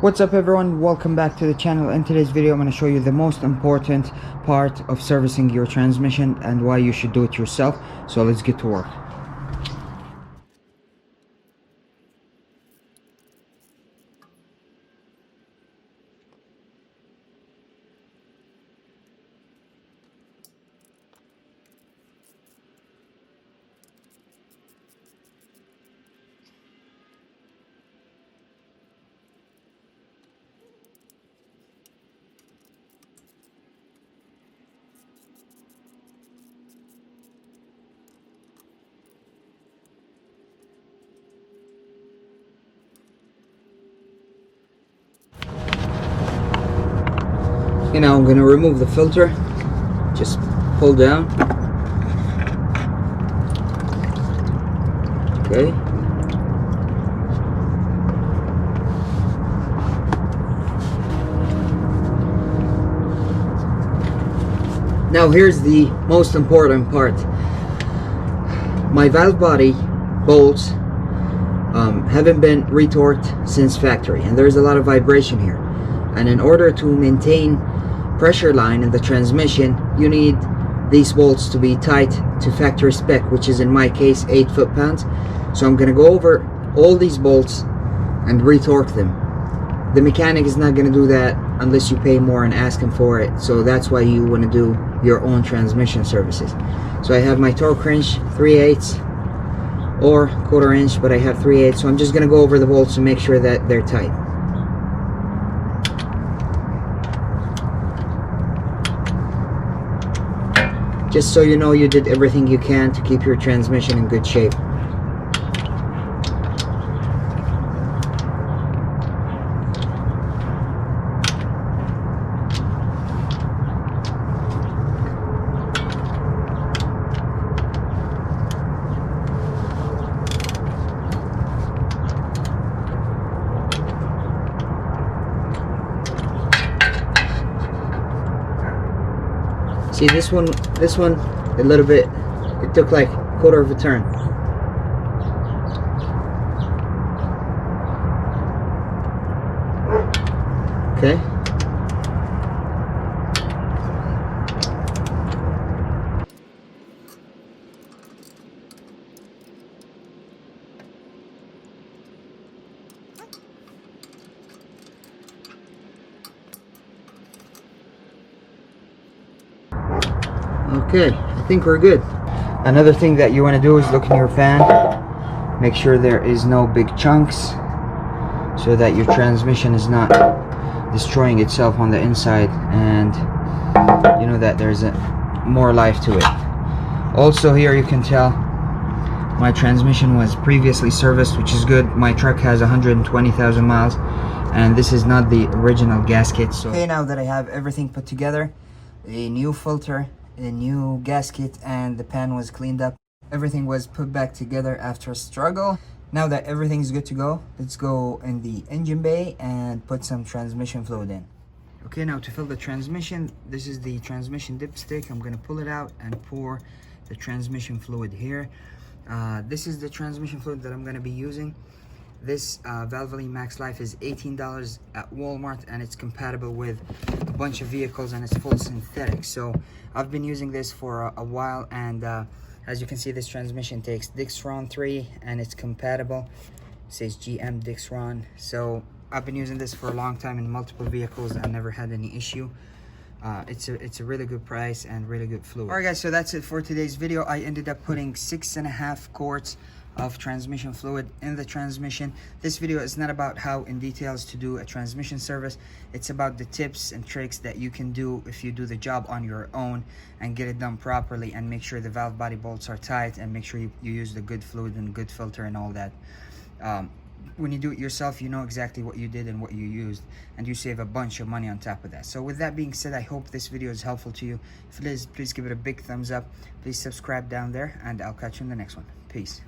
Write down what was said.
What's up everyone, welcome back to the channel. In today's video I'm going to show you the most important part of servicing your transmission and why you should do it yourself. So let's get to work. Now I'm going to remove the filter. Just pull down. Okay. Now here's the most important part. My valve body bolts haven't been retorqued since factory, and there's a lot of vibration here. And in order to maintain pressure line in the transmission, you need these bolts to be tight to factory spec, which is in my case 8 foot-pounds. So I'm going to go over all these bolts and retorque them. The mechanic is not going to do that unless you pay more and ask him for it. So that's why you want to do your own transmission services. So I have my torque wrench 3/8 or 1/4 inch, but I have 3/8. So I'm just going to go over the bolts to make sure that they're tight. Just so you know, you did everything you can to keep your transmission in good shape. See, this one a little bit, it took like 1/4 of a turn. Okay. Okay, I think we're good. Another thing that you want to do is look in your fan. Make sure there is no big chunks so that your transmission is not destroying itself on the inside, and you know that there's more life to it. Also here you can tell my transmission was previously serviced, which is good. My truck has 120,000 miles and this is not the original gasket. So okay, now that I have everything put together, a new filter, a new gasket, and the pan was cleaned up, everything was put back together after a struggle. Now that everything's good to go, let's go in the engine bay and put some transmission fluid in. Okay, now to fill the transmission, this is the transmission dipstick. I'm going to pull it out and pour the transmission fluid here. This is the transmission fluid that I'm going to be using. This Valvoline Max Life is $18 at Walmart, and it's compatible with a bunch of vehicles, and it's full synthetic. So I've been using this for a while, and as you can see, this transmission takes Dixron 3 and it's compatible. It says GM Dixron. So I've been using this for a long time in multiple vehicles. I never had any issue. It's a really good price and really good fluid. Alright guys, so that's it for today's video. I ended up putting 6.5 quarts of transmission fluid in the transmission. This video is not about how in details to do a transmission service. It's about the tips and tricks that you can do if you do the job on your own and get it done properly, and make sure the valve body bolts are tight, and make sure you use the good fluid and good filter and all that. When you do it yourself, you know exactly what you did and what you used, and you save a bunch of money on top of that. So with that being said, I hope this video is helpful to you. If it is, please give it a big thumbs up. Please subscribe down there, and I'll catch you in the next one. Peace.